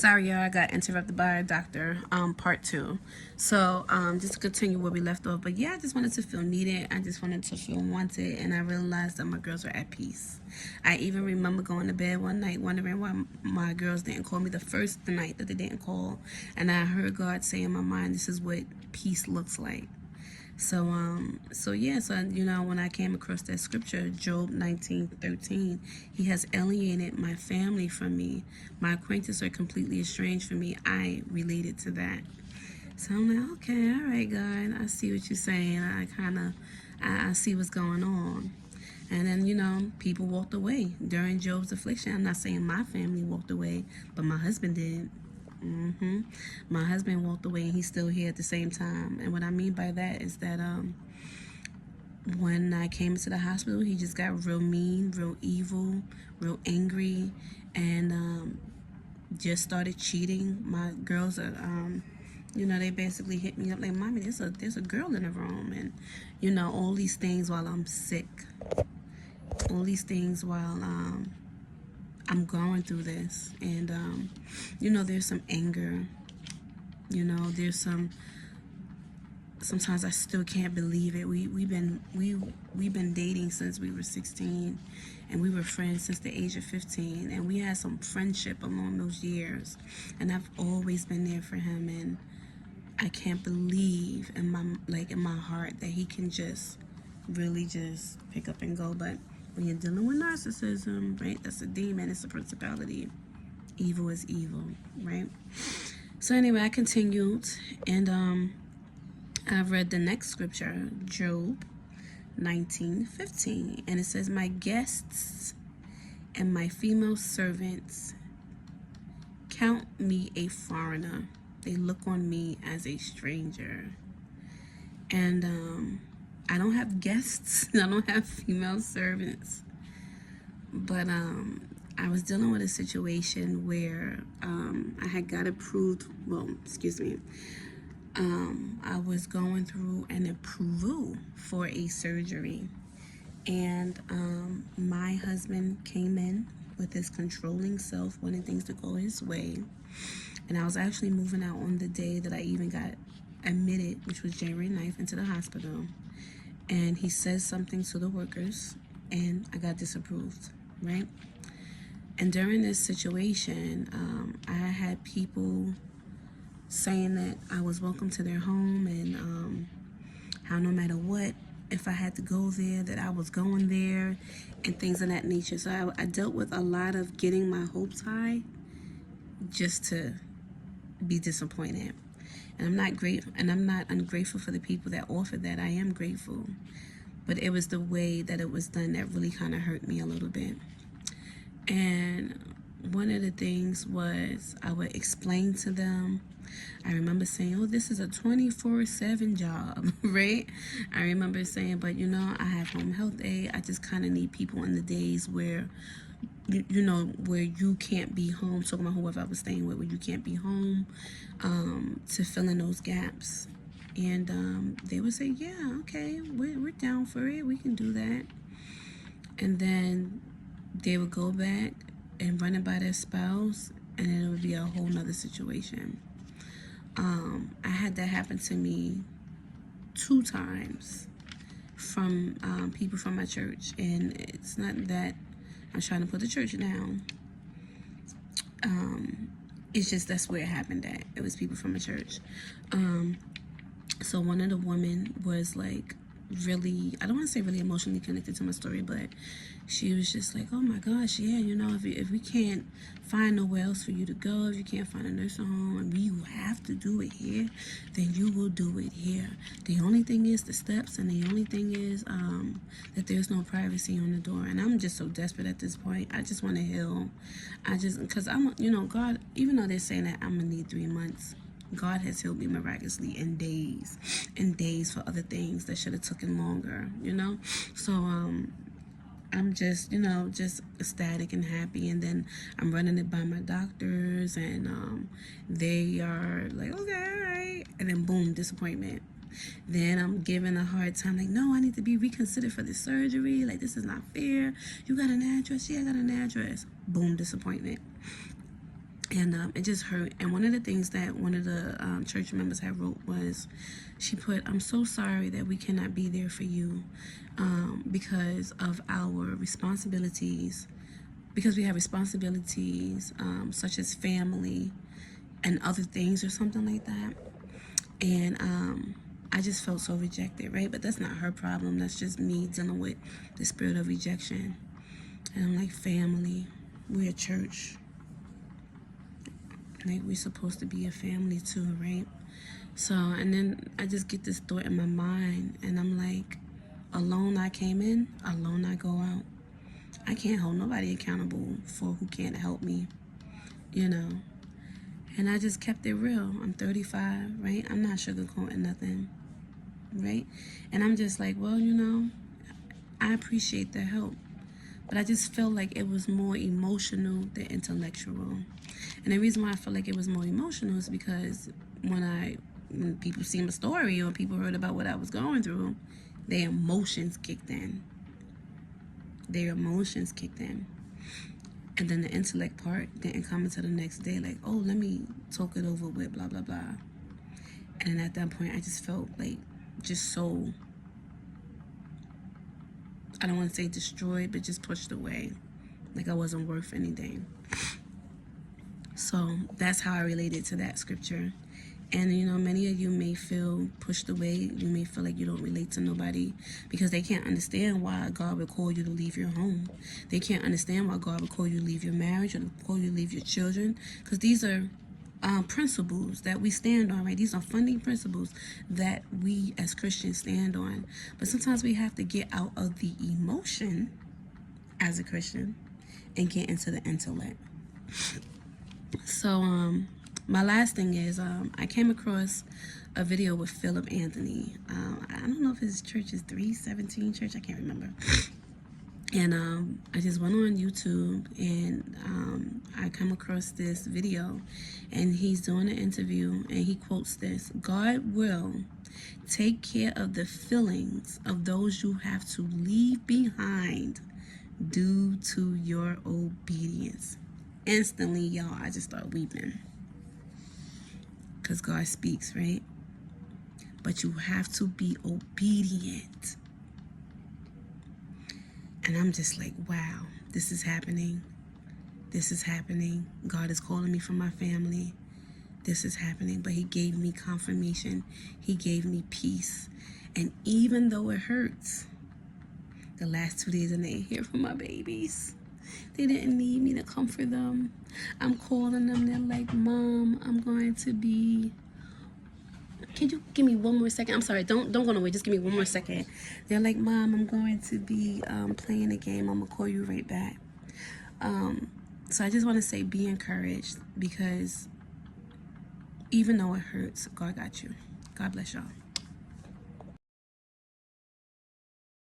Sorry, y'all, I got interrupted by a doctor. Part two. So, just to continue where we left off. But yeah, I just wanted to feel needed. I just wanted to feel wanted, and I realized that my girls were at peace. I even remember going to bed one night wondering why my girls didn't call me the first night that they didn't call, and I heard God say in my mind, "This is what peace looks like." So when I came across that scripture, Job 19:13, he has alienated my family from me. My acquaintances are completely estranged from me. I related to that. So I'm like, okay, all right, God, I see what you're saying. I see what's going on. And then, people walked away during Job's affliction. I'm not saying my family walked away, but my husband did. My husband walked away and he's still here at the same time. And what I mean by that is that when I came into the hospital, he just got real mean, real evil, real angry, and just started cheating. My girls are, they basically hit me up like, "Mommy, there's a girl in the room," and all these things while I'm sick, all these things while I'm going through this, and there's some anger. There's some. Sometimes I still can't believe it. We've been dating since we were 16, and we were friends since the age of 15, and we had some friendship along those years, and I've always been there for him, and I can't believe in my heart that he can just really just pick up and go. But when you're dealing with narcissism, right, that's a demon, it's a principality. Evil is evil, right? So anyway, I continued, and I've read the next scripture, Job 19:15, and it says, "My guests and my female servants count me a foreigner. They look on me as a stranger." And I don't have guests. I don't have female servants. But I was dealing with a situation where I had got approved. Well, excuse me. I was going through an approval for a surgery. And my husband came in with his controlling self, wanting things to go his way. And I was actually moving out on the day that I even got admitted, which was January 9th, into the hospital. And he says something to the workers, and I got disapproved, right? And during this situation, I had people saying that I was welcome to their home, and how no matter what, if I had to go there, that I was going there, and things of that nature. So I dealt with a lot of getting my hopes high just to be disappointed. And I'm not ungrateful for the people that offered that. I am grateful. But it was the way that it was done that really kind of hurt me a little bit. And one of the things was I would explain to them. I remember saying, "Oh, this is a 24/7 job," right? I remember saying, "But I have home health aid. I just kind of need people in the days where, where you can't be home." Talking about whoever I was staying with, where you can't be home, to fill in those gaps. And they would say, "Yeah, okay, we're down for it. We can do that." And then they would go back and run it by their spouse, and then it would be a whole nother situation. I had that happen to me 2 times from people from my church, and it's not that I'm trying to put the church down. It's just that's where it happened at. It was people from a church. So one of the women was like really, I don't want to say really emotionally connected to my story, but she was just like, "Oh my gosh, yeah, if we can't find nowhere else for you to go, if you can't find a nursing home, and you have to do it here, then you will do it here. The only thing is the steps, and the only thing is that there's no privacy on the door." And I'm just so desperate at this point. I just want to heal. Because God, even though they're saying that I'm going to need 3 months, God has healed me miraculously in days for other things that should have taken longer, So I'm just, just ecstatic and happy. And then I'm running it by my doctors, and they are like, "Okay, all right." And then boom, disappointment. Then I'm given a hard time, like, "No, I need to be reconsidered for this surgery. Like, this is not fair. You got an address?" "Yeah, I got an address." Boom, disappointment. And it just hurt. And one of the things that one of the church members had wrote was, she put, "I'm so sorry that we cannot be there for you because of our responsibilities, because we have responsibilities such as family and other things," or something like that. And I just felt so rejected, right? But that's not her problem. That's just me dealing with the spirit of rejection. And I'm like, family, we're a church. Like, we're supposed to be a family too, right? So, and then I just get this thought in my mind, and I'm like, alone I came in, alone I go out. I can't hold nobody accountable for who can't help me, you know? And I just kept it real. I'm 35, right? I'm not sugarcoating nothing, right? And I'm just like, well, you know, I appreciate the help. But I just felt like it was more emotional than intellectual. And the reason why I felt like it was more emotional is because when people seen my story or people heard about what I was going through, their emotions kicked in. Their emotions kicked in. And then the intellect part didn't come until the next day, like, oh, let me talk it over with blah, blah, blah. And then at that point, I just felt like just so, I don't want to say destroyed, but just pushed away. Like I wasn't worth anything. So that's how I related to that scripture. And, you know, many of you may feel pushed away. You may feel like you don't relate to nobody because they can't understand why God would call you to leave your home. They can't understand why God would call you to leave your marriage or to call you to leave your children. Because these are principles that we stand on, right? These are funding principles that we as Christians stand on. But sometimes we have to get out of the emotion as a Christian and get into the intellect. So, my last thing is I came across a video with Philip Anthony. I don't know if his church is 317 Church. I can't remember. And I just went on YouTube and I come across this video, and he's doing an interview and he quotes this: "God will take care of the feelings of those you have to leave behind due to your obedience." Instantly, y'all, I just start weeping. Because God speaks, right? But you have to be obedient. And I'm just like, wow, this is happening. This is happening. God is calling me from my family. This is happening. But he gave me confirmation. He gave me peace. And even though it hurts, the last 2 days I didn't hear from my babies. They didn't need me to comfort them. I'm calling them. They're like, "Mom, I'm going to be..." Can you give me one more second? I'm sorry. Don't go away. Just give me one more second. They're like, "Mom, I'm going to be playing a game. I'm going to call you right back." So I just want to say, be encouraged, because even though it hurts, God got you. God bless y'all.